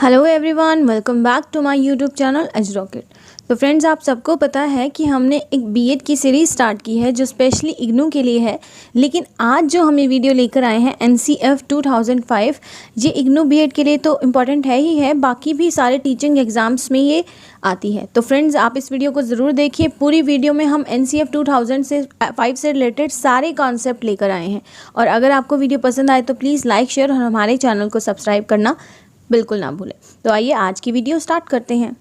Hello everyone, welcome back to my YouTube channel Edge Rocket. तो friends, आप सबको पता है कि हमने एक बीएड की सीरीज़ स्टार्ट की है जो स्पेशली इग्नू के लिए है। लेकिन आज जो हम ये वीडियो लेकर आए हैं एनसीएफ 2005, ये इग्नू बीएड के लिए तो इम्पॉर्टेंट है ही है, बाकी भी सारे टीचिंग एग्जाम्स में ये आती है। तो फ्रेंड्स, आप इस वीडियो को ज़रूर देखिए। पूरी वीडियो में हम एनसीएफ 2005 से रिलेटेड सारे कॉन्सेप्ट लेकर आए हैं। और अगर आपको वीडियो पसंद आए तो प्लीज़ लाइक, शेयर और हमारे चैनल को सब्सक्राइब करना बिल्कुल ना भूलें। तो आइए आज की वीडियो स्टार्ट करते हैं।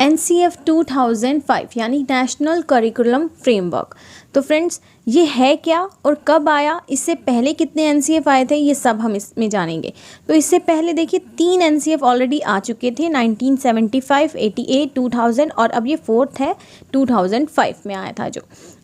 एनसीएफ 2005 यानी नेशनल करिकुलम फ्रेमवर्क। तो फ्रेंड्स, ये है क्या और कब आया, इससे पहले कितने एनसीएफ आए थे, ये सब हम इसमें जानेंगे। तो इससे पहले देखिए 3 एनसीएफ ऑलरेडी आ चुके थे, 1975, 88, 2000 और अब ये 4th है 2005 में आया था। जो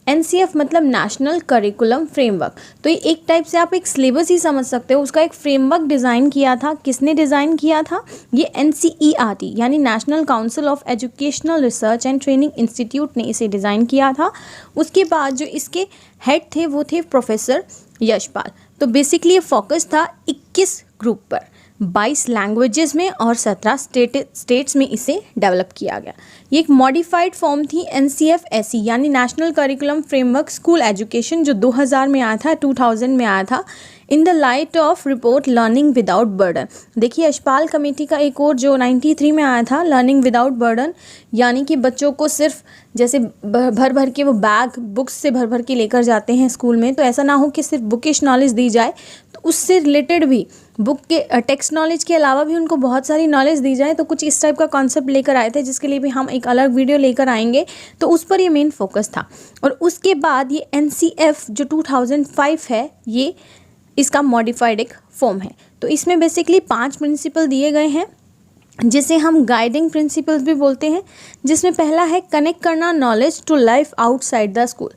एनसीएफ मतलब नेशनल करिकुलम फ्रेमवर्क। तो ये एक टाइप से आप एक सिलेबस ही समझ सकते हो, उसका एक फ्रेमवर्क डिज़ाइन किया था। किसने डिज़ाइन किया था? ये एनसीईआरटी यानी national council of educational research and training institute ने इसे डिज़ाइन किया था। उसके बाद जो इसके हेड थे वो थे प्रोफेसर यशपाल। तो बेसिकली ये फोकस था 21 ग्रुप पर, 22 लैंग्वेजेस में और 17 स्टेट्स में इसे डेवलप किया गया। ये एक मॉडिफाइड फॉर्म थी एनसीएफ-एसई यानी national curriculum framework school education, जो 2000 में आया था, 2000 में आया था, in the light of report learning without burden. देखिए यशपाल कमेटी का एक और जो 93 में आया था, लर्निंग विदाउट बर्डन, यानी कि बच्चों को सिर्फ जैसे भर भर के वो बैग बुक्स से भर भर के लेकर जाते हैं स्कूल में, तो ऐसा ना हो कि सिर्फ बुकिश नॉलेज दी जाए, तो उससे रिलेटेड भी बुक के टेक्स्ट नॉलेज के अलावा भी उनको बहुत सारी नॉलेज दी जाए। तो कुछ इस टाइप का कॉन्सेप्ट लेकर आए थे, जिसके लिए भी हम एक अलग वीडियो लेकर आएंगे। तो उस पर ये मेन फोकस था। और उसके बाद ये एनसीएफ जो 2005 है, ये इसका मॉडिफाइड एक फॉर्म है। तो इसमें बेसिकली 5 प्रिंसिपल दिए गए हैं, जिसे हम गाइडिंग प्रिंसिपल्स भी बोलते हैं। जिसमें पहला है कनेक्ट करना knowledge to life outside the school.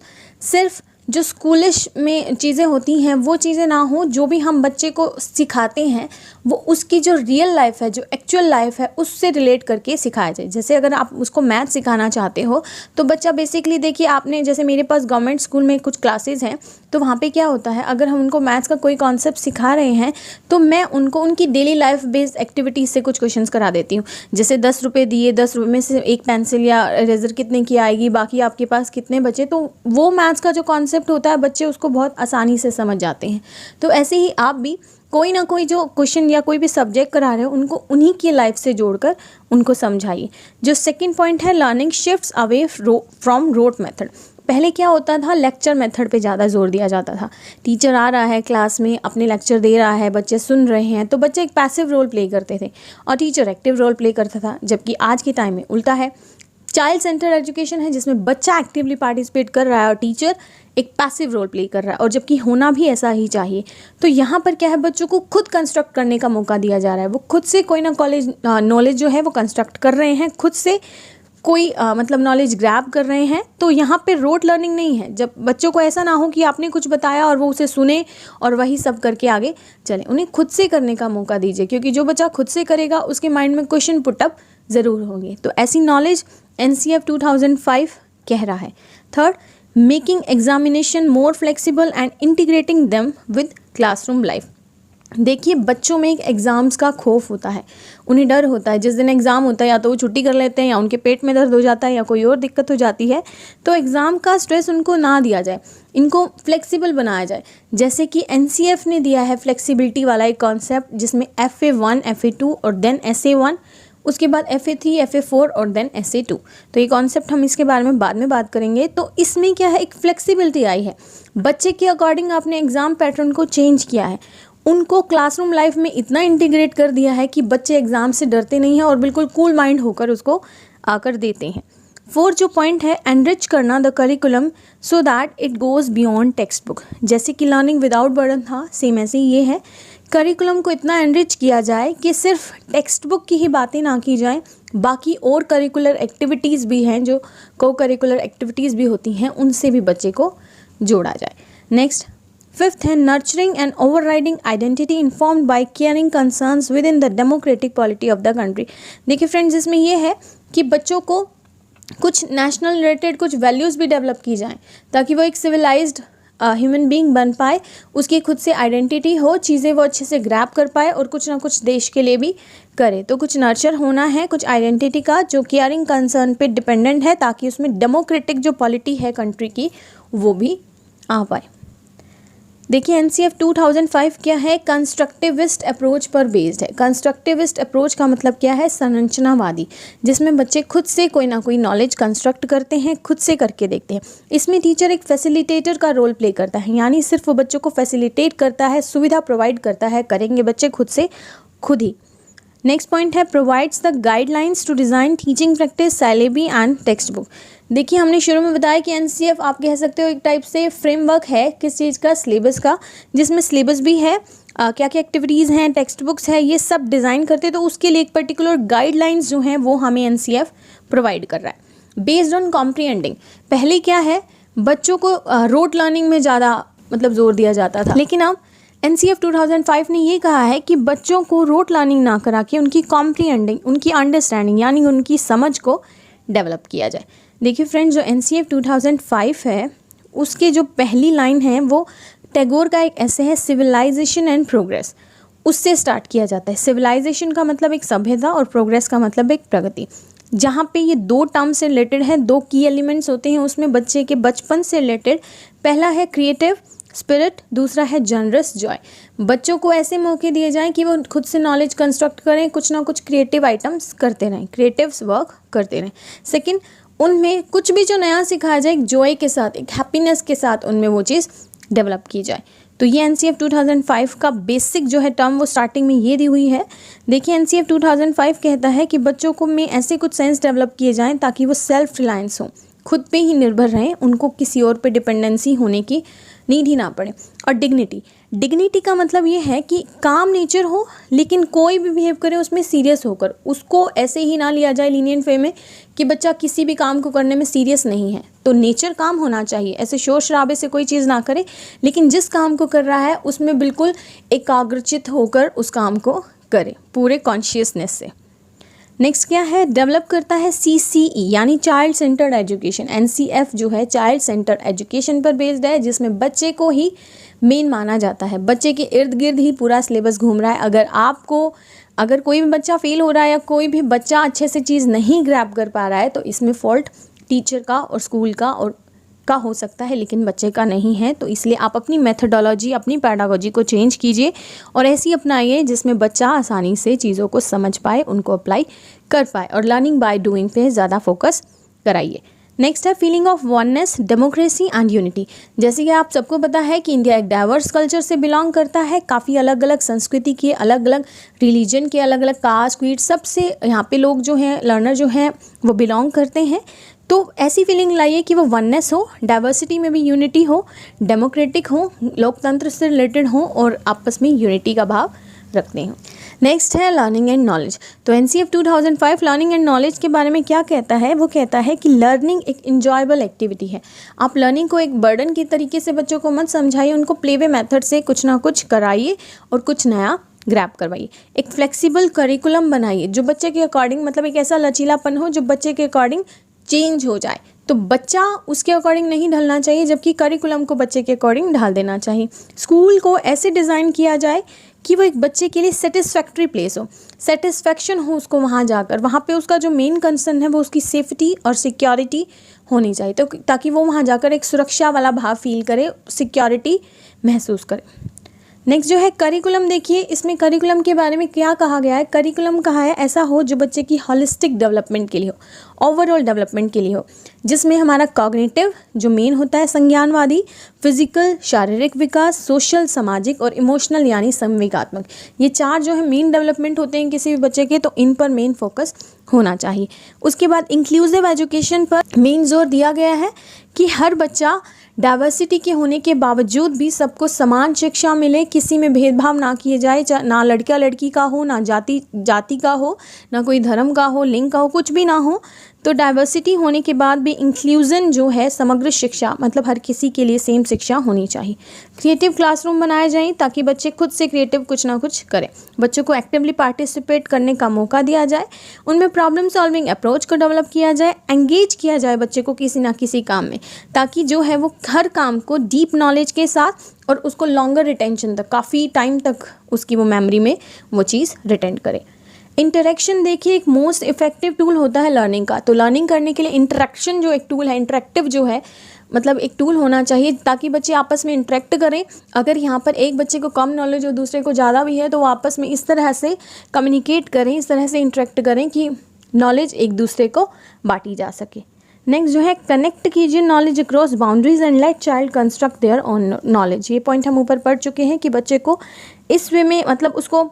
सिर्फ जो स्कूलिश में चीज़ें होती हैं वो चीज़ें ना हो, जो भी हम बच्चे को सिखाते हैं वो उसकी जो रियल लाइफ है, जो एक्चुअल लाइफ है, उससे रिलेट करके सिखाया जाए। जैसे अगर आप उसको मैथ सिखाना चाहते हो तो बच्चा बेसिकली, देखिए आपने, जैसे मेरे पास गवर्नमेंट स्कूल में कुछ क्लासेस हैं, तो वहाँ पे क्या होता है, अगर हम उनको मैथ्स का कोई कॉन्सेप्ट सिखा रहे हैं तो मैं उनको उनकी डेली लाइफ बेस्ड एक्टिविटीज़ से कुछ क्वेश्चंस करा देती हूँ। जैसे 10 रुपये दिए, 10 रुपये में से एक पेंसिल या इरेजर कितने की आएगी, बाकी आपके पास कितने बचे। तो वो मैथ्स का जो कॉन्सेप्ट होता है बच्चे उसको बहुत आसानी से समझ जाते हैं। तो ऐसे ही आप भी कोई ना कोई जो क्वेश्चन या कोई भी सब्जेक्ट करा रहे हो उनको उन्हीं की लाइफ से जोड़कर उनको समझाइए। जो सेकंड पॉइंट है learning shifts away from rote method. पहले क्या होता था, लेक्चर मेथड पे ज़्यादा जोर दिया जाता था। टीचर आ रहा है क्लास में, अपने लेक्चर दे रहा है, बच्चे सुन रहे हैं, तो बच्चे एक पैसिव रोल प्ले करते थे और टीचर एक्टिव रोल प्ले करता था। जबकि आज के टाइम में उल्टा है, चाइल्ड सेंटर एजुकेशन है जिसमें बच्चा एक्टिवली पार्टिसिपेट कर रहा है और टीचर एक पैसिव रोल प्ले कर रहा है, और जबकि होना भी ऐसा ही चाहिए। तो यहाँ पर क्या है, बच्चों को खुद कंस्ट्रक्ट करने का मौका दिया जा रहा है। वो खुद से कोई ना नॉलेज जो है वो कंस्ट्रक्ट कर रहे हैं, खुद से कोई मतलब नॉलेज ग्रैब कर रहे हैं। तो यहाँ पे रोट लर्निंग नहीं है। जब बच्चों को ऐसा ना हो कि आपने कुछ बताया और वो उसे सुने और वही सब करके आगे चले, उन्हें खुद से करने का मौका दीजिए, क्योंकि जो बच्चा खुद से करेगा उसके माइंड में क्वेश्चन पुटअप ज़रूर होंगे। तो ऐसी नॉलेज एनसीएफ 2005 कह रहा है। Third, making examination more flexible and integrating them with classroom life. देखिए बच्चों में एक एग्ज़ाम्स का खौफ होता है, उन्हें डर होता है। जिस दिन एग्ज़ाम होता है या तो वो छुट्टी कर लेते हैं, या उनके पेट में दर्द हो जाता है, या कोई और दिक्कत हो जाती है। तो एग्ज़ाम का स्ट्रेस उनको ना दिया जाए, इनको फ्लेक्सिबल बनाया जाए। जैसे कि एनसीएफ ने दिया है फ्लेक्सिबिलिटी वाला एक कॉन्सेप्ट, जिसमें FA1, FA2 और देन SA1, उसके बाद FA3, FA4 और देन SA2। तो ये कॉन्सेप्ट हम इसके बारे में बाद में बात करेंगे। तो इसमें क्या है, एक फ्लेक्सिबिलिटी आई है, बच्चे के अकॉर्डिंग आपने एग्ज़ाम पैटर्न को चेंज किया है, उनको क्लासरूम लाइफ में इतना इंटीग्रेट कर दिया है कि बच्चे एग्ज़ाम से डरते नहीं हैं और बिल्कुल कूल माइंड होकर उसको आकर देते हैं। फोर्थ जो पॉइंट है, एनरिच करना the curriculum so that it goes beyond text book. जैसे कि लर्निंग विदाउट बर्डन था, सेम ऐसे ही ये है, करिकुलम को इतना एनरिच किया जाए कि सिर्फ टेक्स्ट बुक की ही बातें ना की जाएं, बाकी और करिकुलर एक्टिविटीज़ भी हैं, जो को करिकुलर एक्टिविटीज़ भी होती हैं, उनसे भी बच्चे को जोड़ा जाए। नेक्स्ट, फिफ्थ है nurturing and overriding identity informed by caring concerns within the democratic polity of the country. देखिए फ्रेंड्स, इसमें यह है कि बच्चों को कुछ नेशनल रिलेटेड कुछ वैल्यूज़ भी डेवलप की जाएं ताकि वो एक सिविलाइज्ड ह्यूमन बीइंग बन पाए, उसकी खुद से आइडेंटिटी हो, चीज़ें वो अच्छे से ग्रैब कर पाए और कुछ ना कुछ देश के लिए भी करे। तो कुछ नर्चर होना है कुछ आइडेंटिटी का जो केयरिंग कंसर्न पे डिपेंडेंट है, ताकि उसमें डेमोक्रेटिक जो पॉलिटी है कंट्री की वो भी आ पाए। देखिए NCF 2005 क्या है, कंस्ट्रक्टिविस्ट अप्रोच पर बेस्ड है। कंस्ट्रक्टिविस्ट अप्रोच का मतलब क्या है, संरचनावादी, जिसमें बच्चे खुद से कोई ना कोई नॉलेज कंस्ट्रक्ट करते हैं, खुद से करके देखते हैं। इसमें टीचर एक फैसिलिटेटर का रोल प्ले करता है, यानी सिर्फ वो बच्चों को फैसिलिटेट करता है, सुविधा प्रोवाइड करता है, करेंगे बच्चे खुद से खुद ही। नेक्स्ट पॉइंट है provides the guidelines to design teaching practice syllabi and textbook. देखिए हमने शुरू में बताया कि NCF आप कह सकते हो एक टाइप से फ्रेमवर्क है किस चीज़ का, सिलेबस का, जिसमें सिलेबस भी है, क्या क्या एक्टिविटीज़ हैं, टेक्स्ट बुक्स है, ये सब डिज़ाइन करते हैं। तो उसके लिए एक पर्टिकुलर गाइडलाइंस जो हैं वो हमें NCF प्रोवाइड कर रहा है बेस्ड ऑन कॉम्प्रिहेंडिंग। पहले क्या है, बच्चों को रोट लर्निंग में ज़्यादा मतलब जोर दिया जाता था, लेकिन अब NCF 2005 ने ये कहा है कि बच्चों को रोट लर्निंग ना करा के उनकी कॉम्प्रिहेंडिंग, उनकी अंडरस्टैंडिंग यानी उनकी समझ को डेवलप किया जाए। देखिए फ्रेंड्स, जो NCF 2005 है उसके जो पहली लाइन है वो टैगोर का एक ऐसे है, सिविलाइजेशन एंड प्रोग्रेस, उससे स्टार्ट किया जाता है। सिविलाइजेशन का मतलब एक सभ्यता और प्रोग्रेस का मतलब एक प्रगति, जहाँ पे ये दो टर्म से रिलेटेड है, दो की एलिमेंट्स होते हैं उसमें बच्चे के बचपन से रिलेटेड। पहला है क्रिएटिव स्पिरिट, दूसरा है जनरस जॉय। बच्चों को ऐसे मौके दिए जाएं कि वो खुद से नॉलेज कंस्ट्रक्ट करें, कुछ ना कुछ क्रिएटिव आइटम्स करते रहें, क्रिएटिव वर्क करते रहें। सेकंड, उनमें कुछ भी जो नया सिखाया जाए एक जॉय के साथ, एक हैप्पीनेस के साथ उनमें वो चीज़ डेवलप की जाए। तो ये NCF 2005 का बेसिक जो है टर्म वो स्टार्टिंग में ये दी हुई है। देखिए NCF 2005 कहता है कि बच्चों को में ऐसे कुछ सेंस डेवलप किए जाएं ताकि वो सेल्फ रिलायंस हो, खुद पे ही निर्भर रहें, उनको किसी और पे डिपेंडेंसी होने की नीड ही ना पड़े। और डिग्निटी का मतलब ये है कि काम नेचर हो, लेकिन कोई भी बिहेव करे उसमें सीरियस होकर, उसको ऐसे ही ना लिया जाए लीनियंट वे में कि बच्चा किसी भी काम को करने में सीरियस नहीं है। तो नेचर काम होना चाहिए, ऐसे शोर शराबे से कोई चीज़ ना करे, लेकिन जिस काम को कर रहा है उसमें बिल्कुल एकाग्रचित होकर उस काम को करे पूरे कॉन्शियसनेस से। नेक्स्ट क्या है, डेवलप करता है CCE यानी चाइल्ड सेंटर्ड एजुकेशन। NCF जो है चाइल्ड सेंटर्ड एजुकेशन पर बेस्ड है, जिसमें बच्चे को ही मेन माना जाता है, बच्चे के इर्द गिर्द ही पूरा सिलेबस घूम रहा है। अगर कोई भी बच्चा फेल हो रहा है या कोई भी बच्चा अच्छे से चीज़ नहीं ग्रैब कर पा रहा है तो इसमें फॉल्ट टीचर का और स्कूल का हो सकता है, लेकिन बच्चे का नहीं है। तो इसलिए आप अपनी मेथडोलॉजी, अपनी पैडागोजी को चेंज कीजिए और ऐसी अपनाइए जिसमें बच्चा आसानी से चीज़ों को समझ पाए, उनको अप्लाई कर पाए, और लर्निंग बाय डूइंग पे ज़्यादा फोकस कराइए। नेक्स्ट है feeling of oneness, democracy and unity. जैसे कि आप सबको पता है कि इंडिया एक डाइवर्स कल्चर से बिलोंग करता है, काफ़ी अलग अलग संस्कृति के, अलग अलग रिलीजन के, अलग अलग कास्ट क्रीड सबसे यहाँ पे लोग जो हैं, लर्नर जो हैं वो बिलोंग करते हैं। तो ऐसी फीलिंग लाइए कि वो वननेस हो, डाइवर्सिटी में भी यूनिटी हो, डेमोक्रेटिक हो, लोकतंत्र से रिलेटेड हो और आपस में यूनिटी का भाव रखते हो। नेक्स्ट है लर्निंग एंड नॉलेज। तो NCF 2005 लर्निंग एंड नॉलेज के बारे में क्या कहता है, वो कहता है कि लर्निंग एक इंजॉयबल एक्टिविटी है। आप लर्निंग को एक बर्डन के तरीके से बच्चों को मत समझाइए, उनको प्ले वे मेथड से कुछ ना कुछ कराइए और कुछ नया ग्रैब करवाइए। एक फ्लेक्सिबल करिकुलम बनाइए जो बच्चे के अकॉर्डिंग, मतलब एक ऐसा लचीलापन हो जो बच्चे के अकॉर्डिंग चेंज हो जाए। तो बच्चा उसके अकॉर्डिंग नहीं ढलना चाहिए, जबकि करिकुलम को बच्चे के अकॉर्डिंग ढाल देना चाहिए। स्कूल को ऐसे डिज़ाइन किया जाए कि वो एक बच्चे के लिए सेटिस्फैक्ट्री प्लेस हो, सेटिस्फैक्शन हो उसको वहाँ जाकर। वहाँ पे उसका जो मेन कंसर्न है वो उसकी सेफ्टी और सिक्योरिटी होनी चाहिए, तो ताकि वो वहाँ जाकर एक सुरक्षा वाला भाव फील करे, सिक्योरिटी महसूस करे। नेक्स्ट जो है करिकुलम, देखिए इसमें करिकुलम के बारे में क्या कहा गया है। करिकुलम कहा है ऐसा हो जो बच्चे की होलिस्टिक डेवलपमेंट के लिए हो, ओवरऑल डेवलपमेंट के लिए हो, जिसमें हमारा कॉग्निटिव जो मेन होता है संज्ञानवादी, फिजिकल शारीरिक विकास, सोशल सामाजिक और इमोशनल यानी संवेगात्मक, ये चार जो है मेन डेवलपमेंट होते हैं किसी भी बच्चे के, तो इन पर मेन फोकस होना चाहिए। उसके बाद इंक्लूसिव एजुकेशन पर मेन जोर दिया गया है कि हर बच्चा डाइवर्सिटी के होने के बावजूद भी सबको समान शिक्षा मिले, किसी में भेदभाव ना किए जाए, ना लड़का लड़की का हो, ना जाति का हो, ना कोई धर्म का हो, लिंग का हो, कुछ भी ना हो, तो डाइवर्सिटी होने के बाद भी इंक्लूजन जो है, समग्र शिक्षा मतलब हर किसी के लिए सेम शिक्षा होनी चाहिए। क्रिएटिव क्लासरूम बनाए जाएं ताकि बच्चे खुद से क्रिएटिव कुछ ना कुछ करें। बच्चों को एक्टिवली पार्टिसिपेट करने का मौका दिया जाए, उनमें प्रॉब्लम सॉल्विंग अप्रोच को डेवलप किया जाए, एंगेज किया जाए बच्चे को किसी ना किसी काम में, ताकि जो है वो हर काम को डीप नॉलेज के साथ और उसको लॉन्गर रिटेंशन तक, काफ़ी टाइम तक उसकी वो मेमोरी में वो चीज़ रिटेंट करे। इंटरेक्शन देखिए एक मोस्ट इफेक्टिव टूल होता है लर्निंग का। तो लर्निंग करने के लिए इंटरेक्शन जो एक टूल है, इंटरेक्टिव जो है मतलब एक टूल होना चाहिए ताकि बच्चे आपस में इंटरेक्ट करें। अगर यहाँ पर एक बच्चे को कम नॉलेज और दूसरे को ज़्यादा भी है तो वो आपस में इस तरह से कम्युनिकेट करें, इस तरह से इंटरेक्ट करें कि नॉलेज एक दूसरे को बांटी जा सके। नेक्स्ट जो है कनेक्ट कीजिए knowledge across boundaries and let child construct their own knowledge. ये पॉइंट हम ऊपर पढ़ चुके हैं कि बच्चे को इस वे में मतलब उसको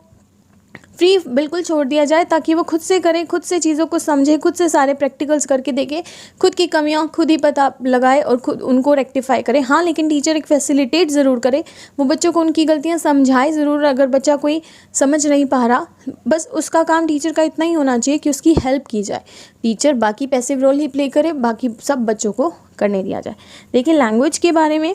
फ्री बिल्कुल छोड़ दिया जाए ताकि वो खुद से करे, खुद से चीज़ों को समझे, खुद से सारे प्रैक्टिकल्स करके देखे, खुद की कमियां खुद ही पता लगाए और खुद उनको रेक्टिफाई करे। हाँ, लेकिन टीचर एक फैसिलिटेट ज़रूर करे, वो बच्चों को उनकी गलतियां समझाए ज़रूर। अगर बच्चा कोई समझ नहीं पा रहा, बस उसका काम टीचर का इतना ही होना चाहिए कि उसकी हेल्प की जाए। टीचर बाकी पैसिव रोल ही प्ले करे, बाकी सब बच्चों को करने दिया जाए। देखिए लैंग्वेज के बारे में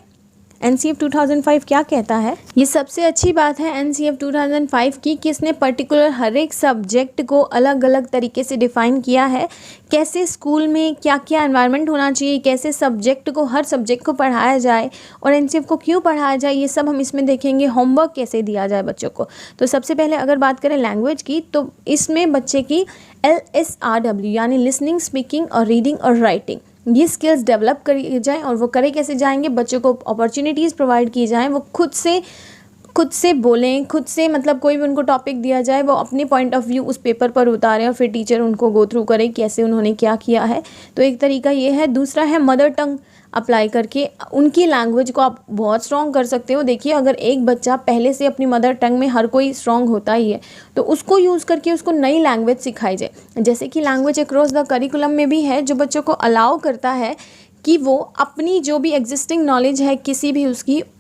NCF 2005 क्या कहता है। ये सबसे अच्छी बात है NCF 2005 की कि इसने पर्टिकुलर हर एक सब्जेक्ट को अलग अलग तरीके से डिफ़ाइन किया है। कैसे स्कूल में क्या क्या एनवायरनमेंट होना चाहिए, कैसे सब्जेक्ट को, हर सब्जेक्ट को पढ़ाया जाए और NCF को क्यों पढ़ाया जाए, ये सब हम इसमें देखेंगे। होमवर्क कैसे दिया जाए बच्चों को। तो सबसे पहले अगर बात करें लैंग्वेज की, तो इसमें बच्चे की LSRW यानी लिसनिंग, स्पीकिंग और रीडिंग और राइटिंग, ये स्किल्स डेवलप करी जाएँ। और वो करे कैसे जाएंगे, बच्चों को अपॉर्चुनिटीज़ प्रोवाइड की जाएँ, वो खुद से बोलें, खुद से मतलब कोई भी उनको टॉपिक दिया जाए वो अपने पॉइंट ऑफ व्यू उस पेपर पर उतारें और फिर टीचर उनको गो थ्रू करे कैसे उन्होंने क्या किया है। तो एक तरीका ये है। दूसरा है मदर टंग अप्लाई करके उनकी लैंग्वेज को आप बहुत स्ट्रॉन्ग कर सकते हो। देखिए अगर एक बच्चा पहले से अपनी मदर टंग में, हर कोई स्ट्रॉन्ग होता ही है, तो उसको यूज़ करके उसको नई लैंग्वेज सिखाई जाए। जैसे कि लैंग्वेज अक्रॉस द करिकुलम में भी है, जो बच्चों को अलाउ करता है कि वो अपनी जो भी एग्जिस्टिंग नॉलेज है किसी भी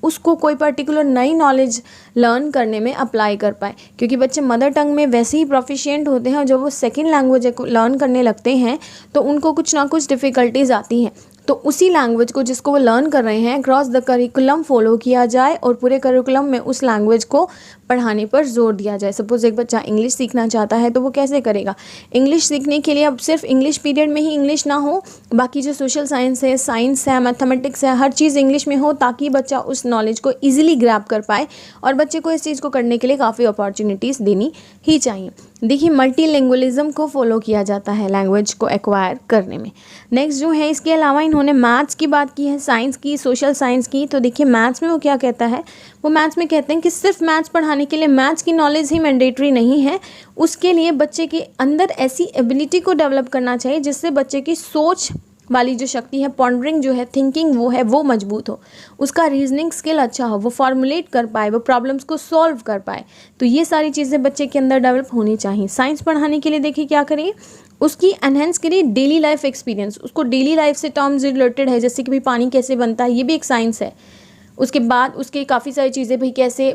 उसको कोई पर्टिकुलर नई नॉलेज लर्न करने में अप्लाई कर पाए। क्योंकि बच्चे मदर टंग में वैसे ही प्रोफिशिएंट होते हैं और जब वो सेकंड लैंग्वेज लर्न करने लगते हैं तो उनको कुछ ना कुछ डिफ़िकल्टीज आती हैं। तो उसी लैंग्वेज को जिसको वो लर्न कर रहे हैं अक्रॉस द करिकुलम फॉलो किया जाए और पूरे करिकुलम में उस लैंग्वेज को पढ़ाने पर जोर दिया जाए। सपोज़ एक बच्चा इंग्लिश सीखना चाहता है तो वो कैसे करेगा। इंग्लिश सीखने के लिए अब सिर्फ इंग्लिश पीरियड में ही इंग्लिश ना हो, बाकी जो सोशल साइंस है, साइंस है, मैथमेटिक्स है, हर चीज़ इंग्लिश में हो ताकि बच्चा उस नॉलेज को ईजिली ग्रैब कर पाए। और बच्चे को इस चीज़ को करने के लिए काफ़ी अपॉर्चुनिटीज़ देनी ही चाहिए। देखिए मल्टीलिंगुअलिज्म को फॉलो किया जाता है लैंग्वेज को एक्वायर करने में। नेक्स्ट जो है, इसके अलावा इन्होंने मैथ्स की बात की है, साइंस की, सोशल साइंस की। तो देखिए मैथ्स में वो क्या कहता है, वो मैथ्स में कहते हैं कि सिर्फ मैथ्स पढ़ाने के लिए मैथ्स की नॉलेज ही मैंडेटरी नहीं है, उसके लिए बच्चे के अंदर ऐसी एबिलिटी को डेवलप करना चाहिए जिससे बच्चे की सोच वाली जो शक्ति है, पॉन्डरिंग जो है, थिंकिंग वो है, वो मजबूत हो, उसका रीजनिंग स्किल अच्छा हो, वो फॉर्मुलेट कर पाए, वो प्रॉब्लम्स को सॉल्व कर पाए। तो ये सारी चीज़ें बच्चे के अंदर डेवलप होनी चाहिए। साइंस पढ़ाने के लिए देखिए क्या करिए, उसकी एनहेंस करिए डेली लाइफ एक्सपीरियंस, उसको डेली लाइफ से टर्म्स रिलेटेड है, जैसे कि भाई पानी कैसे बनता है, ये भी एक साइंस है। उसके बाद उसके काफ़ी सारी चीज़ें, भाई कैसे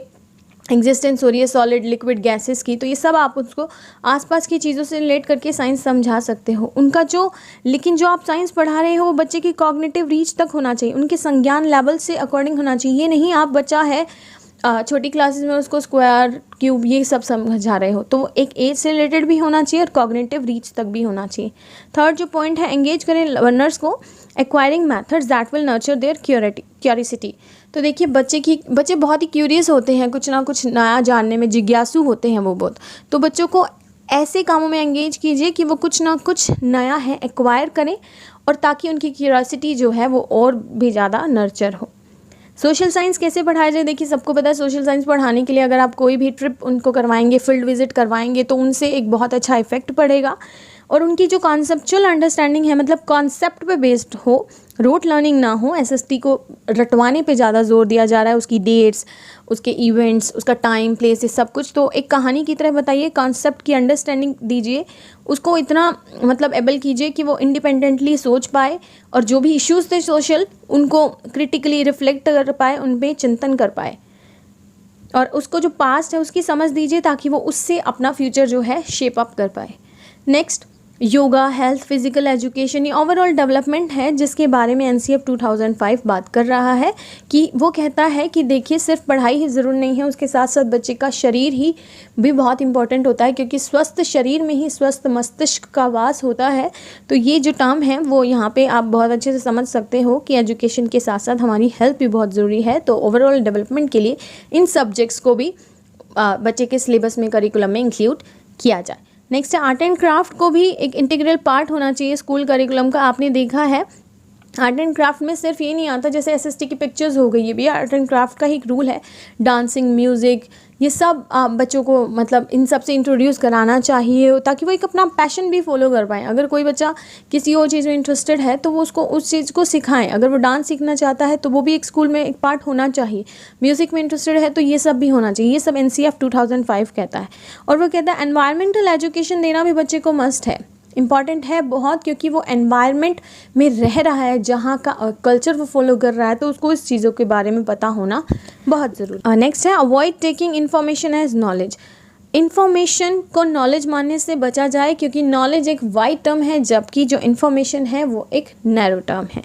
एग्जिस्टेंस हो रही है सॉलिड, लिक्विड, गैसेस की, तो ये सब आप उसको आसपास की चीज़ों से रिलेट करके साइंस समझा सकते हो। उनका लेकिन जो आप साइंस पढ़ा रहे हो वो बच्चे की कॉग्निटिव रीच तक होना चाहिए, उनके संज्ञान लेवल से अकॉर्डिंग होना चाहिए। ये नहीं आप बच्चा है छोटी क्लासेस में उसको स्क्वायर, क्यूब ये सब समझा रहे हो, तो एक एज से रिलेटेड भी होना चाहिए और कॉग्निटिव रीच तक भी होना चाहिए। थर्ड जो पॉइंट है, एंगेज करें लर्नर्स को acquiring methods that will nurture their curiosity. तो देखिए बच्चे बहुत ही क्यूरियस होते हैं, कुछ ना कुछ नया जानने में जिज्ञासु होते हैं वो बहुत। तो बच्चों को ऐसे कामों में एंगेज कीजिए कि वो कुछ ना कुछ नया है एक्वायर करें, और ताकि उनकी क्यूरियोसिटी जो है वो और भी ज़्यादा नर्चर हो। सोशल साइंस कैसे पढ़ाया जाए, देखिए सबको पता है सोशल साइंस पढ़ाने के लिए अगर आप कोई भी ट्रिप उनको करवाएंगे, फील्ड विजिट करवाएंगे, तो उनसे एक बहुत अच्छा इफेक्ट पड़ेगा। और उनकी जो कॉन्सेप्चुअल अंडरस्टैंडिंग है, मतलब कॉन्सेप्ट पे बेस्ड हो, रूट लर्निंग ना हो, SST को रटवाने पे ज़्यादा जोर दिया जा रहा है, उसकी डेट्स, उसके इवेंट्स, उसका टाइम, प्लेस, ये सब कुछ। तो एक कहानी की तरह बताइए, कॉन्सेप्ट की अंडरस्टैंडिंग दीजिए, उसको इतना मतलब एबल कीजिए कि वो इंडिपेंडेंटली सोच पाए और जो भी इश्यूज़ थे सोशल उनको क्रिटिकली रिफ्लेक्ट कर पाए, उन पर चिंतन कर पाए, और उसको जो पास्ट है उसकी समझ दीजिए ताकि वो उससे अपना फ्यूचर जो है शेप अप कर पाए। Next yoga, health, physical education, ये ओवरऑल डेवलपमेंट है जिसके बारे में एनसीएफ 2005 बात कर रहा है। कि वो कहता है कि देखिए सिर्फ पढ़ाई ही ज़रूर नहीं है, उसके साथ साथ बच्चे का शरीर ही भी बहुत इंपॉर्टेंट होता है, क्योंकि स्वस्थ शरीर में ही स्वस्थ मस्तिष्क का वास होता है। तो ये जो टर्म है वो यहाँ पे आप बहुत अच्छे से समझ सकते हो कि एजुकेशन के साथ साथ हमारी हेल्थ भी बहुत ज़रूरी है। तो ओवरऑल डेवलपमेंट के लिए इन सब्जेक्ट्स को भी बच्चे के सिलेबस में, करिकुलम में इंक्लूड किया जाए। नेक्स्ट है आर्ट एंड क्राफ्ट को भी एक इंटीग्रल पार्ट होना चाहिए स्कूल करिकुलम का। आपने देखा है आर्ट एंड क्राफ्ट में सिर्फ ये नहीं आता, जैसे एसएसटी की पिक्चर्स हो गई, ये भी आर्ट एंड क्राफ्ट का ही एक रूल है। डांसिंग, म्यूज़िक, ये सब बच्चों को मतलब इन सब से इंट्रोड्यूस कराना चाहिए ताकि वो एक अपना पैशन भी फॉलो कर पाएँ। अगर कोई बच्चा किसी और चीज़ में इंटरेस्टेड है तो वो उसको उस चीज़ को सिखाएं। अगर वो डांस सीखना चाहता है तो वो भी एक स्कूल में एक पार्ट होना चाहिए। म्यूज़िक में इंटरेस्टेड है तो ये सब भी होना चाहिए। ये सब एनसीएफ 2005 कहता है। और वो कहता है एनवायरमेंटल एजुकेशन देना भी बच्चे को मस्ट है, इम्पॉर्टेंट है बहुत, क्योंकि वो एनवायरनमेंट में रह रहा है, जहाँ का कल्चर वो फॉलो कर रहा है, तो उसको इस चीज़ों के बारे में पता होना बहुत ज़रूरी। नेक्स्ट है avoid taking information as knowledge. Information को नॉलेज मानने से बचा जाए, क्योंकि नॉलेज एक वाइड टर्म है जबकि जो इन्फॉर्मेशन है वो एक नैरो टर्म है।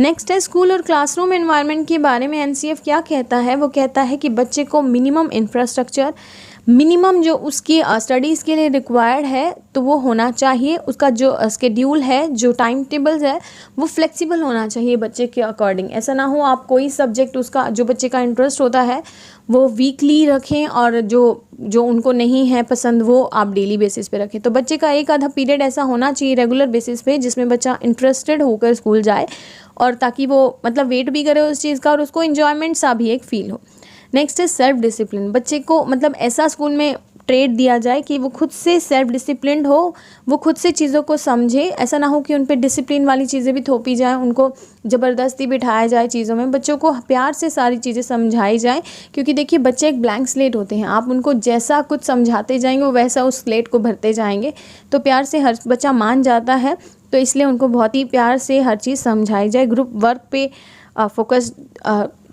नेक्स्ट है स्कूल और क्लासरूम एनवायरनमेंट के बारे में एनसीएफ क्या कहता है। वो कहता है कि बच्चे को मिनिमम इंफ्रास्ट्रक्चर, मिनिमम जो उसकी स्टडीज़ के लिए रिक्वायर्ड है तो वो होना चाहिए। उसका जो स्केड्यूल है, जो टाइम टेबल्स है, वो फ्लेक्सिबल होना चाहिए बच्चे के अकॉर्डिंग। ऐसा ना हो आप कोई सब्जेक्ट उसका जो बच्चे का इंटरेस्ट होता है वो वीकली रखें और जो उनको नहीं है पसंद वो आप डेली बेसिस पे रखें। तो बच्चे का एक आधा पीरियड ऐसा होना चाहिए रेगुलर बेसिस पे जिसमें बच्चा इंटरेस्टेड होकर स्कूल जाए, और ताकि वो मतलब वेट भी करे उस चीज़ का और उसको इन्जॉयमेंट सा भी एक फील हो। नेक्स्ट है सेल्फ डिसिप्लिन। बच्चे को मतलब ऐसा स्कूल में ट्रेड दिया जाए कि वो खुद से सेल्फ डिसिप्लिन्ड हो, वो खुद से चीज़ों को समझे। ऐसा ना हो कि उन पे डिसिप्लिन वाली चीज़ें भी थोपी जाए, उनको ज़बरदस्ती बिठाया जाए चीज़ों में। बच्चों को प्यार से सारी चीज़ें समझाई जाए, क्योंकि देखिए बच्चे एक ब्लैंक स्लेट होते हैं। आप उनको जैसा कुछ समझाते जाएंगे वो वैसा उस स्लेट को भरते जाएंगे। तो प्यार से हर बच्चा मान जाता है, तो इसलिए उनको बहुत ही प्यार से हर चीज़ समझाई जाए। ग्रुप वर्क पे फोकस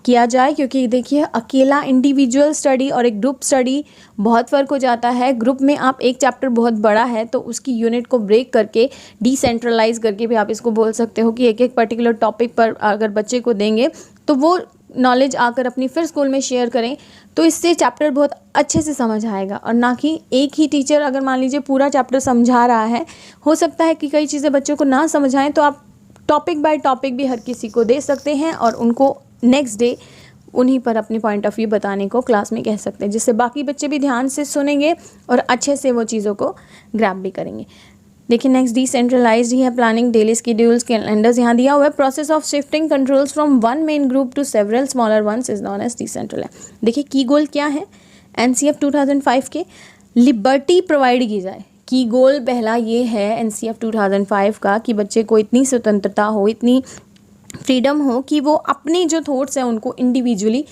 किया जाए, क्योंकि देखिए अकेला इंडिविजुअल स्टडी और एक ग्रुप स्टडी बहुत फ़र्क हो जाता है। ग्रुप में आप एक चैप्टर बहुत बड़ा है तो उसकी यूनिट को ब्रेक करके, डिसेंट्रलाइज करके भी आप इसको बोल सकते हो कि एक एक पर्टिकुलर टॉपिक पर अगर बच्चे को देंगे तो वो नॉलेज आकर अपनी फिर स्कूल में शेयर करें, तो इससे चैप्टर बहुत अच्छे से समझ आएगा। और ना कि एक ही टीचर अगर मान लीजिए पूरा चैप्टर समझा रहा है, हो सकता है कि कई चीज़ें बच्चों को ना समझ आएँ, तो आप टॉपिक बाय टॉपिक भी हर किसी को दे सकते हैं और उनको नेक्स्ट डे उन्हीं पर अपनी पॉइंट ऑफ व्यू बताने को क्लास में कह सकते हैं, जिससे बाकी बच्चे भी ध्यान से सुनेंगे और अच्छे से वो चीज़ों को ग्रैब भी करेंगे। देखिए नेक्स्ट डिसेंट्रलाइज्ड ही है प्लानिंग, डेली शेड्यूल्स, कैलेंडर्स यहाँ दिया हुआ है। Process of shifting controls from one main group to several smaller ones is known as decentralised. देखिए की गोल क्या है एनसीएफ 2005 के, लिबर्टी प्रोवाइड की जाए। की गोल पहला ये है एनसीएफ 2005 का कि बच्चे को इतनी स्वतंत्रता हो, इतनी फ्रीडम हो कि वो अपने जो थॉट्स हैं उनको इंडिविजुअली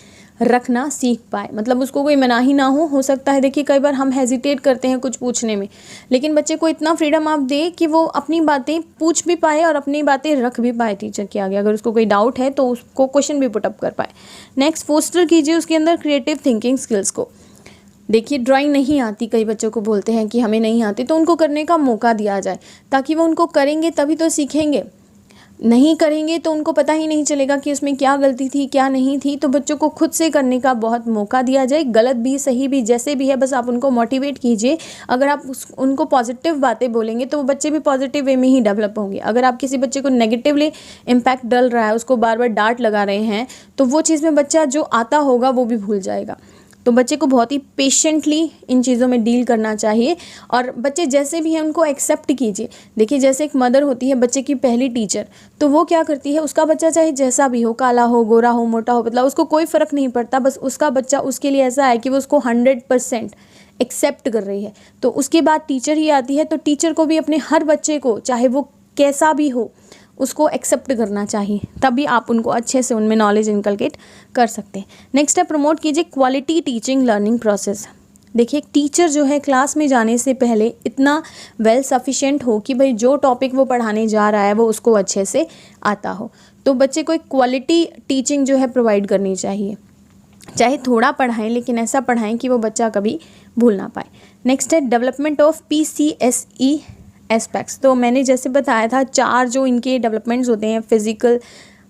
रखना सीख पाए। मतलब उसको कोई मनाही ना हो सकता है देखिए कई बार हम हेजिटेट करते हैं कुछ पूछने में, लेकिन बच्चे को इतना फ्रीडम आप दे कि वो अपनी बातें पूछ भी पाए और अपनी बातें रख भी पाए टीचर के आगे। अगर उसको कोई डाउट है तो उसको क्वेश्चन भी पुटअप कर पाए। नेक्स्ट फोस्टर कीजिए उसके अंदर क्रिएटिव थिंकिंग स्किल्स को। देखिए ड्राइंग नहीं आती, कई बच्चों को बोलते हैं कि हमें नहीं आती, तो उनको करने का मौका दिया जाए ताकि वो उनको करेंगे तभी तो सीखेंगे। नहीं करेंगे तो उनको पता ही नहीं चलेगा कि उसमें क्या गलती थी क्या नहीं थी। तो बच्चों को खुद से करने का बहुत मौका दिया जाए, गलत भी सही भी जैसे भी है, बस आप उनको मोटिवेट कीजिए। अगर आप उनको पॉजिटिव बातें बोलेंगे तो वो बच्चे भी पॉजिटिव वे में ही डेवलप होंगे। अगर आप किसी बच्चे को नेगेटिवली इम्पैक्ट डल रहा है, उसको बार बार डांट लगा रहे हैं, तो वो चीज़ में बच्चा जो आता होगा वो भी भूल जाएगा। तो बच्चे को बहुत ही पेशेंटली इन चीज़ों में डील करना चाहिए और बच्चे जैसे भी हैं उनको एक्सेप्ट कीजिए। देखिए जैसे एक मदर होती है बच्चे की पहली टीचर, तो वो क्या करती है, उसका बच्चा चाहे जैसा भी हो, काला हो, गोरा हो, मोटा हो, पतला, उसको कोई फ़र्क नहीं पड़ता, बस उसका बच्चा उसके लिए ऐसा है कि वो उसको 100% एक्सेप्ट कर रही है। तो उसके बाद टीचर ही आती है, तो टीचर को भी अपने हर बच्चे को चाहे वो कैसा भी हो उसको एक्सेप्ट करना चाहिए, तभी आप उनको अच्छे से उनमें नॉलेज इनकलकेट कर सकते हैं। नेक्स्ट है प्रमोट कीजिए क्वालिटी टीचिंग लर्निंग प्रोसेस। देखिए एक टीचर जो है क्लास में जाने से पहले इतना वेल सफिशिएंट हो कि भाई जो टॉपिक वो पढ़ाने जा रहा है वो उसको अच्छे से आता हो। तो बच्चे को एक क्वालिटी टीचिंग जो है प्रोवाइड करनी चाहिए, चाहे थोड़ा पढ़ाएं लेकिन ऐसा पढ़ाएं कि वो बच्चा कभी भूल ना पाए। नेक्स्ट है डेवलपमेंट ऑफ PCSE एस्पेक्ट्स। तो मैंने जैसे बताया था 4 जो इनके डेवलपमेंट्स होते हैं, फिजिकल,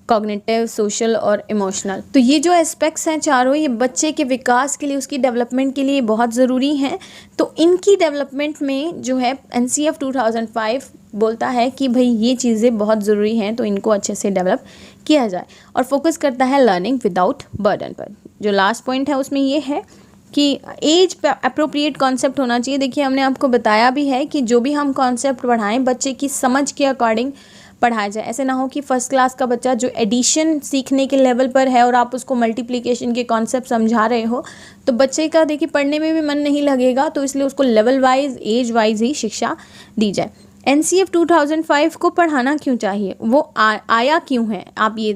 कॉग्निटिव, सोशल और इमोशनल। तो ये जो एस्पेक्ट्स हैं चारों, ये बच्चे के विकास के लिए, उसकी डेवलपमेंट के लिए बहुत ज़रूरी हैं। तो इनकी डेवलपमेंट में जो है NCF 2005 बोलता है कि भाई ये चीज़ें बहुत ज़रूरी हैं, तो इनको अच्छे से डेवलप किया जाए, और फोकस करता है लर्निंग विदाउट बर्डन पर। जो लास्ट पॉइंट है उसमें ये है कि एज अप्रोप्रिएट कॉन्सेप्ट होना चाहिए। देखिए हमने आपको बताया भी है कि जो भी हम कॉन्सेप्ट पढ़ाएं बच्चे की समझ के अकॉर्डिंग पढ़ाया जाए। ऐसे ना हो कि फर्स्ट क्लास का बच्चा जो एडिशन सीखने के लेवल पर है और आप उसको मल्टीप्लिकेशन के कॉन्सेप्ट समझा रहे हो, तो बच्चे का देखिए पढ़ने में भी मन नहीं लगेगा। तो इसलिए उसको लेवल वाइज, एज वाइज ही शिक्षा दी जाए। NCF 2005 को पढ़ाना क्यों चाहिए, वो आया क्यों है, आप ये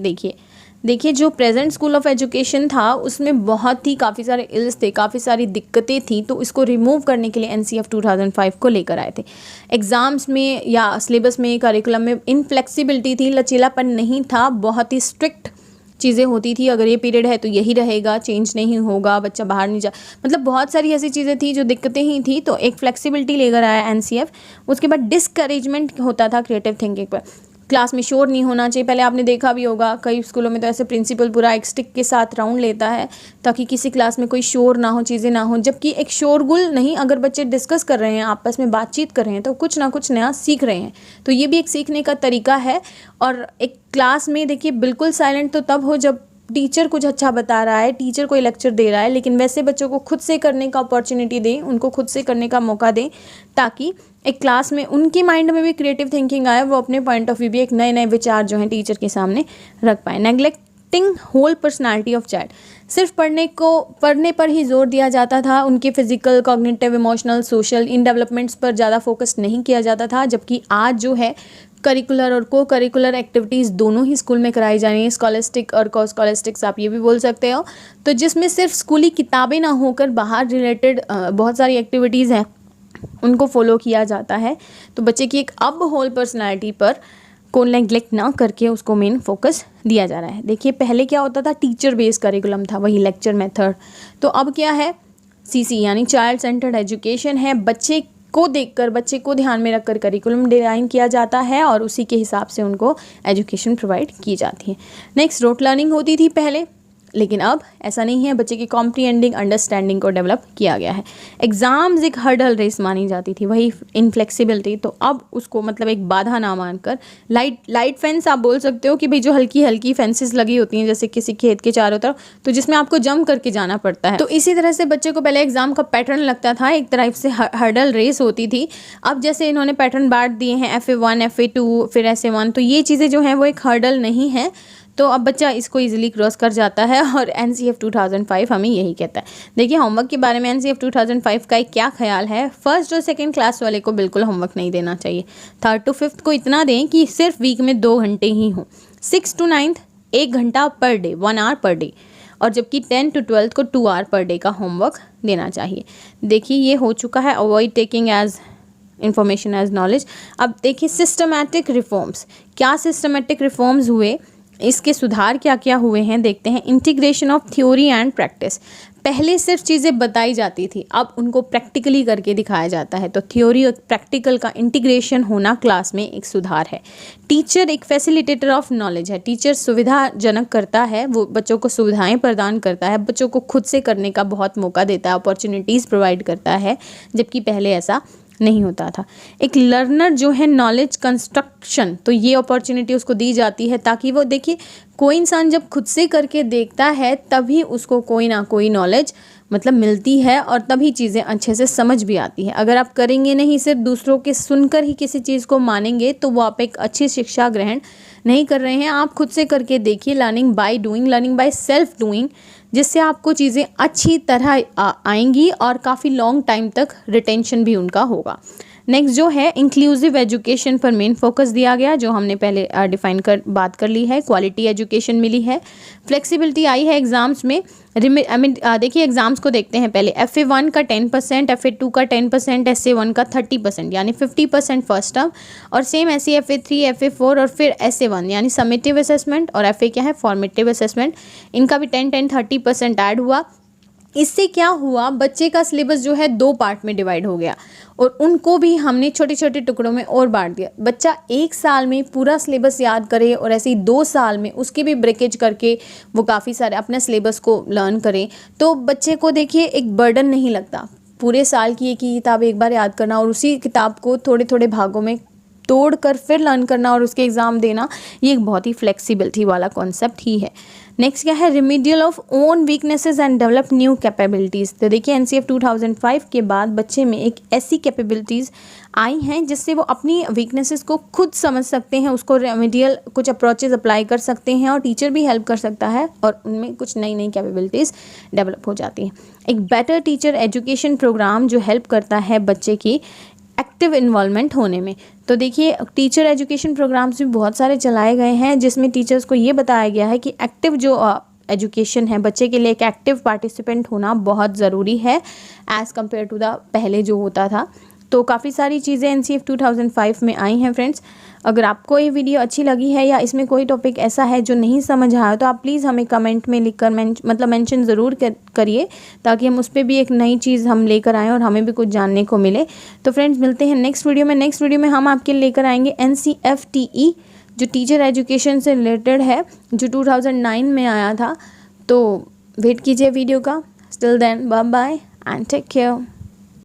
देखिए जो प्रेजेंट स्कूल ऑफ एजुकेशन था उसमें बहुत ही काफ़ी सारे इल्स थे, काफ़ी सारी दिक्कतें थी। तो इसको रिमूव करने के लिए NCF 2005 को लेकर आए थे। एग्ज़ाम्स में या सिलेबस में, करिकुलम में इनफ्लेक्सिबिलिटी थी, लचीलापन नहीं था, बहुत ही स्ट्रिक्ट चीज़ें होती थी। अगर ये पीरियड है तो यही रहेगा, चेंज नहीं होगा, बच्चा बाहर नहीं जा, मतलब बहुत सारी ऐसी चीज़ें थी जो दिक्कतें ही थी। तो एक फ्लेक्सिबिलिटी लेकर आया NCF। उसके बाद डिस्करेजमेंट होता था क्रिएटिव थिंकिंग पर। क्लास में शोर नहीं होना चाहिए। पहले आपने देखा भी होगा कई स्कूलों में तो ऐसे प्रिंसिपल पूरा एक स्टिक के साथ राउंड लेता है ताकि किसी क्लास में कोई शोर ना हो, चीज़ें ना हो। जबकि एक शोरगुल नहीं, अगर बच्चे डिस्कस कर रहे हैं, आपस में बातचीत कर रहे हैं, तो कुछ ना कुछ नया सीख रहे हैं। तो ये भी एक सीखने का तरीका है। और एक क्लास में देखिए बिल्कुल साइलेंट तो तब हो जब टीचर कुछ अच्छा बता रहा है, टीचर कोई लेक्चर दे रहा है, लेकिन वैसे बच्चों को खुद से करने का अपॉर्चुनिटी दें, उनको खुद से करने का मौका दें, ताकि एक क्लास में उनके माइंड में भी क्रिएटिव थिंकिंग आए, वो अपने पॉइंट ऑफ व्यू भी, एक नए नए विचार जो हैं टीचर के सामने रख पाए। Neglecting whole personality of child, सिर्फ पढ़ने पर ही जोर दिया जाता था, उनके फिजिकल, कॉग्निटिव, इमोशनल, सोशल, इन डेवलपमेंट्स पर ज़्यादा फोकस नहीं किया जाता था। जबकि आज जो है करिकुलर और को करिकुलर एक्टिविटीज़ दोनों ही स्कूल में कराई जा रही हैं, स्कॉलस्टिक और को स्कॉलस्टिक्स आप ये भी बोल सकते हो। तो जिसमें सिर्फ स्कूली किताबें ना होकर बाहर रिलेटेड बहुत सारी एक्टिविटीज़ हैं, उनको फॉलो किया जाता है। तो बच्चे की एक अब होल पर्सनालिटी पर को नेग्लेक्ट ना करके उसको मेन फोकस दिया जा रहा है। देखिए पहले क्या होता था, टीचर बेस्ड करिकुलम था, वही लेक्चर मेथड। तो अब क्या है, CC यानी चाइल्ड सेंटर्ड एजुकेशन है। बच्चे को देखकर, बच्चे को ध्यान में रखकर करिकुलम डिज़ाइन किया जाता है और उसी के हिसाब से उनको एजुकेशन प्रोवाइड की जाती है। नेक्स्ट, रोट लर्निंग होती थी पहले, लेकिन अब ऐसा नहीं है। बच्चे की कॉम्प्रिहेंडिंग, अंडरस्टैंडिंग को डेवलप किया गया है। एग्ज़ाम्स एक हर्डल रेस मानी जाती थी, वही इनफ्लेक्सिबिलिटी। तो अब उसको मतलब एक बाधा ना मानकर लाइट फेंस आप बोल सकते हो कि भाई जो हल्की हल्की फेंसेस लगी होती हैं जैसे किसी खेत के चारों तरफ, तो जिसमें आपको जंप करके जाना पड़ता है। तो इसी तरह से बच्चे को पहले एग्जाम का पैटर्न लगता था, एक तरह से हर्डल रेस होती थी। अब जैसे इन्होंने पैटर्न बांट दिए हैं, FA1, FA2, फिर SA1, तो ये चीज़ें जो हैं वो एक हर्डल नहीं है। तो अब बच्चा इसको इजीली क्रॉस कर जाता है और NCF 2005 हमें यही कहता है। देखिए होमवर्क के बारे में NCF 2005 का एक क्या ख्याल है। फर्स्ट और सेकंड क्लास वाले को बिल्कुल होमवर्क नहीं देना चाहिए। 3rd to 5th को इतना दें कि सिर्फ वीक में 2 घंटे ही हों। 6th to 9th 1 घंटा per day, 1 hour per day. और जबकि 10th to 12th को 2 hour पर डे का होमवर्क देना चाहिए। देखिए ये हो चुका है, avoid taking as information as knowledge. अब देखिए सिस्टमैटिक रिफॉर्म्स, क्या सिस्टमैटिक रिफॉर्म्स हुए, इसके सुधार क्या क्या हुए हैं देखते हैं। Integration of theory and practice, पहले सिर्फ चीज़ें बताई जाती थी, अब उनको प्रैक्टिकली करके दिखाया जाता है। तो थ्योरी और प्रैक्टिकल का इंटीग्रेशन होना क्लास में एक सुधार है। टीचर एक फैसिलिटेटर ऑफ नॉलेज है, टीचर सुविधाजनक करता है, वो बच्चों को सुविधाएं प्रदान करता है, बच्चों को खुद से करने का बहुत मौका देता है, अपॉर्चुनिटीज़ प्रोवाइड करता है, जबकि पहले ऐसा नहीं होता था। एक लर्नर जो है नॉलेज कंस्ट्रक्शन, तो ये अपॉर्चुनिटी उसको दी जाती है ताकि वो, देखिए कोई इंसान जब खुद से करके देखता है तभी उसको कोई ना कोई नॉलेज मतलब मिलती है और तभी चीज़ें अच्छे से समझ भी आती है। अगर आप करेंगे नहीं, सिर्फ दूसरों के सुनकर ही किसी चीज़ को मानेंगे, तो वो आप एक अच्छी शिक्षा ग्रहण नहीं कर रहे हैं। आप खुद से करके देखिए, learning by doing, learning by self doing, जिससे आपको चीज़ें अच्छी तरह आएंगी और काफ़ी लॉन्ग टाइम तक रिटेंशन भी उनका होगा। नेक्स्ट जो है इंक्लूसिव एजुकेशन पर मेन फोकस दिया गया, जो हमने पहले डिफाइन कर बात कर ली है। क्वालिटी एजुकेशन मिली है, फ्लेक्सिबिलिटी आई है एग्जाम्स में। देखिए एग्जाम्स को देखते हैं पहले। FA1 का 10%, FA2 का 10%, SA1 का 30%, यानी 50% फर्स्ट टर्म, और सेम ऐसे FA3, FA4 और फिर SA1 यानी समेटिव असेसमेंट, और FA क्या है, फॉर्मेटिव असेसमेंट। इनका भी 10-10, 30% ऐड हुआ। इससे क्या हुआ, बच्चे का सिलेबस जो है 2 पार्ट में डिवाइड हो गया और उनको भी हमने छोटे छोटे टुकड़ों में और बांट दिया। बच्चा 1 साल में पूरा सिलेबस याद करे और ऐसे ही 2 साल में उसके भी ब्रेकेज करके वो काफ़ी सारे अपने सिलेबस को लर्न करें, तो बच्चे को देखिए एक बर्डन नहीं लगता। पूरे साल की एक ही किताब एक बार याद करना और उसी किताब को थोड़े थोड़े भागों में तोड़ कर फिर लर्न करना और उसके एग्ज़ाम देना, ये एक बहुत ही फ्लेक्सिबिलिटी वाला कॉन्सेप्ट ही है। नेक्स्ट क्या है, remedial of own weaknesses and develop new capabilities. तो देखिए एनसीएफ 2005 के बाद बच्चे में एक ऐसी कैपेबिलिटीज़ आई हैं जिससे वो अपनी वीकनेसेस को खुद समझ सकते हैं, उसको रेमेडियल कुछ अप्रोचेज अप्लाई कर सकते हैं और टीचर भी हेल्प कर सकता है और उनमें कुछ नई नई कैपेबिलिटीज़ डेवलप हो जाती हैं। एक बेटर टीचर एजुकेशन प्रोग्राम जो हेल्प करता है बच्चे की एक्टिव इन्वॉल्वमेंट होने में। तो देखिए टीचर एजुकेशन प्रोग्राम्स भी बहुत सारे चलाए गए हैं जिसमें टीचर्स को ये बताया गया है कि एक्टिव जो एजुकेशन है बच्चे के लिए, एक एक्टिव पार्टिसिपेंट होना बहुत ज़रूरी है एज़ कम्पेयर टू द पहले जो होता था। तो काफ़ी सारी चीज़ें एनसीएफ 2005 में आई हैं फ्रेंड्स। अगर आपको ये वीडियो अच्छी लगी है या इसमें कोई टॉपिक ऐसा है जो नहीं समझ आया तो आप प्लीज़ हमें कमेंट में लिखकर मेंशन ज़रूर करिए ताकि हम उस पर भी एक नई चीज़ हम लेकर आएँ और हमें भी कुछ जानने को मिले। तो फ्रेंड्स मिलते हैं नेक्स्ट वीडियो में हम आपके लेकर आएंगे NCFTE जो टीचर एजुकेशन से रिलेटेड है, जो 2009 में आया था। तो वेट कीजिए वीडियो का। Still then bye bye and take care.